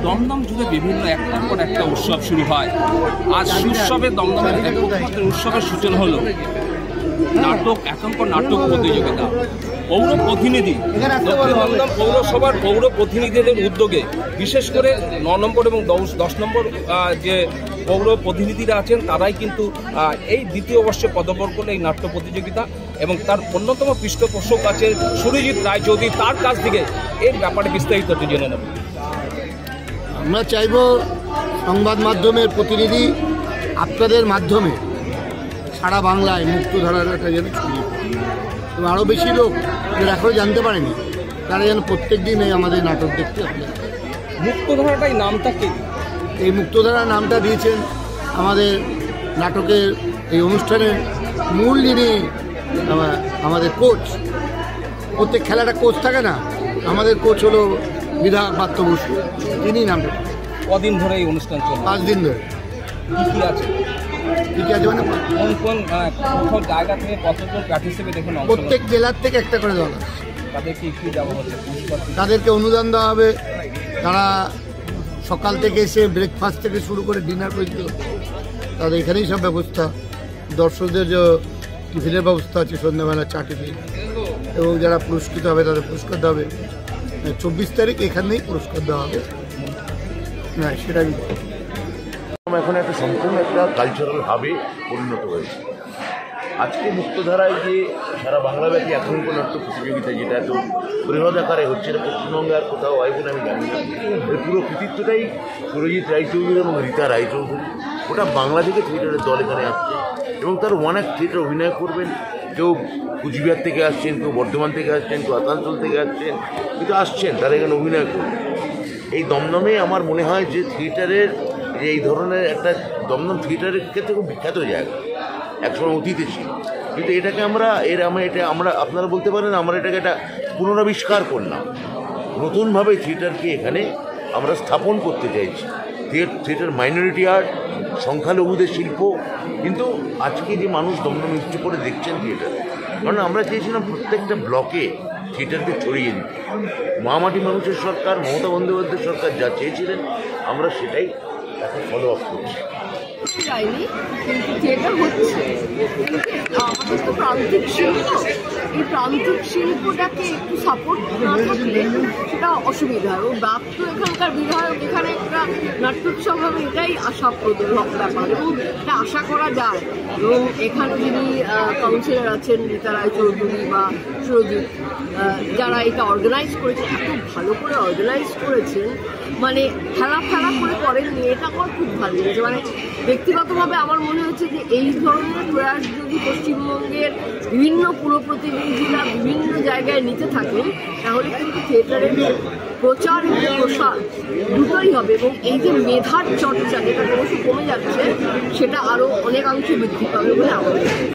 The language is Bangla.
দমদম জুড়ে বিভিন্ন একটার পর একটা উৎসব শুরু হয়। আজ উৎসবে দমদমের একমাত্র উৎসবের সূচনা হলো নাটক একাঙ্কন নাটক প্রতিযোগিতা। পৌর প্রতিনিধি দক্ষিণ দমদম পৌরসভার পৌর প্রতিনিধিদের উদ্যোগে বিশেষ করে 9 নম্বর এবং 10 নম্বর যে পৌর প্রতিনিধিরা আছেন তারাই কিন্তু এই দ্বিতীয় বর্ষে পদার্পণ এই নাট্য প্রতিযোগিতা এবং তার অন্যতম পৃষ্ঠপোষক আছে সুরজিৎ রায়চৌধুরী। তার কাছ থেকে এর ব্যাপারে বিস্তারিত জেনে নেব। আমরা চাইব সংবাদ মাধ্যমের প্রতিনিধি আপনাদের মাধ্যমে সারা বাংলায় মুক্তধারার একটা যেন ছড়িয়ে এবং আরও বেশি লোক যারা এখনও জানতে পারেনি তারা যেন প্রত্যেক দিন এই আমাদের নাটক দেখতে আসে। মুক্তধারাটাই নামটা কি? এই মুক্তধারা নামটা দিয়েছেন আমাদের নাটকের এই অনুষ্ঠানের মূল যিনি আমাদের কোচ। প্রত্যেক খেলাটা কোচ থাকে না, আমাদের কোচ হলো বিধায়ক পার্থ বসু, তিনি নামটা। কদিন ধরে এই অনুষ্ঠান চলে? 5 দিন ধরে। কী আছে? ঠিক আছে, মানে কোন জায়গা থেকে কতজন পার্টিসিপেট এখানে? প্রত্যেক জেলার থেকে একটা করে দল আছে। তাদেরকে কী দেওয়া হচ্ছে? তাদেরকে অনুদান দেওয়া হবে। তারা সকাল থেকে এসে ব্রেকফাস্ট থেকে শুরু করে ডিনার পর্যন্ত তাদের এখানেই সব ব্যবস্থা। দর্শকদের যে টিফিনের ব্যবস্থা আছে, সন্ধ্যাবেলা চা টিফিন, এবং যারা পুরস্কৃত হবে তাদের পুরস্কার দেওয়া হবে। 24 তারিখ এখানেই পুরস্কার দেওয়া হবে। না, সেটাই এখন একটা সম্পূর্ণ একটা কালচারাল হাবে পরিণত হয়েছে। আজকে মুক্তধারায় যে সারা বাংলাব্যাপী একাঙ্কন নাট্য প্রতিযোগিতা, যেটা এত বৃহৎ আকারে হচ্ছে, এটা পশ্চিমবঙ্গে আর কোথাও হয় বলে আমি জানি না। এর পুরো কৃতিত্বটাই সুরজিৎ রায়চৌধুরী এবং রীতা রায়চৌধুরী। ওটা বাংলা থেকে থিয়েটারের দল এখানে আসছে এবং তার অনেক থিয়েটার অভিনয় করবেন। কেউ কুচবিহার থেকে আসছেন, কেউ বর্ধমান থেকে আসছেন, কেউ আসানসোল থেকে আসছেন, কিন্তু আসছেন তারা এখানে অভিনয় করবেন। এই দমদমে আমার মনে হয় যে থিয়েটারের যে এই ধরনের একটা দমদম থিয়েটারের ক্ষেত্রে খুব বিখ্যাত জায়গা, একসময় অতীতে ছিল, কিন্তু এটাকে আমরা আপনারা বলতে পারেন আমরা এটাকে একটা পুনরাবিষ্কার করলাম। নতুনভাবে থিয়েটারকে এখানে আমরা স্থাপন করতে চাইছি। থিয়েটার মাইনরিটি আর্ট, সংখ্যালঘুদের শিল্প, কিন্তু আজকে যে মানুষ দমদম ইচ্ছে করে দেখছেন থিয়েটার, কারণ আমরা চেয়েছিলাম প্রত্যেকটা ব্লকে থিয়েটারকে ছড়িয়ে দিতে। মহামাটি মানুষের সরকার, মমতা বন্দ্যোপাধ্যায় সরকার যা চেয়েছিলেন আমরা সেটাই এখন ফলো আপ করছি। যায়নি, কিন্তু থিয়েটার হচ্ছে। আমাদের তো প্রান্তিক শিল্প, এই প্রান্তিক শিল্পটাকে একটু সাপোর্ট না থাকলে সেটা অসুবিধা হয়। ও তো এখানকার বিধায়ক, এখানে একটা নাট্যোৎসব হবে, এটাই আশাপ্রদ ব্যাপার এবং এটা আশা করা যায়। এবং এখানে যিনি কাউন্সিলর আছেন রীতা রায়চৌধুরী বা সুরজিৎ, যারা এটা অর্গানাইজ করেছেন, এত ভালো করে অর্গানাইজ করেছেন, মানে খেলা করে করেননি, এটা আমার খুব ভালো লেগেছে। মানে ব্যক্তিগতভাবে আমার মনে হচ্ছে যে এই ধরনের প্রয়াস যদি পশ্চিমবঙ্গের বিভিন্ন পুর প্রতিনিধিরা বিভিন্ন জায়গায় নিতে থাকেন, তাহলে কিন্তু থিয়েটারের প্রচার এবং প্রসার দুটোই হবে এবং এই যে মেধার চর্চা যেটা ক্রমশ কমে যাচ্ছে, সেটা আরও অনেকাংশে বৃদ্ধি পাবে বলে আমার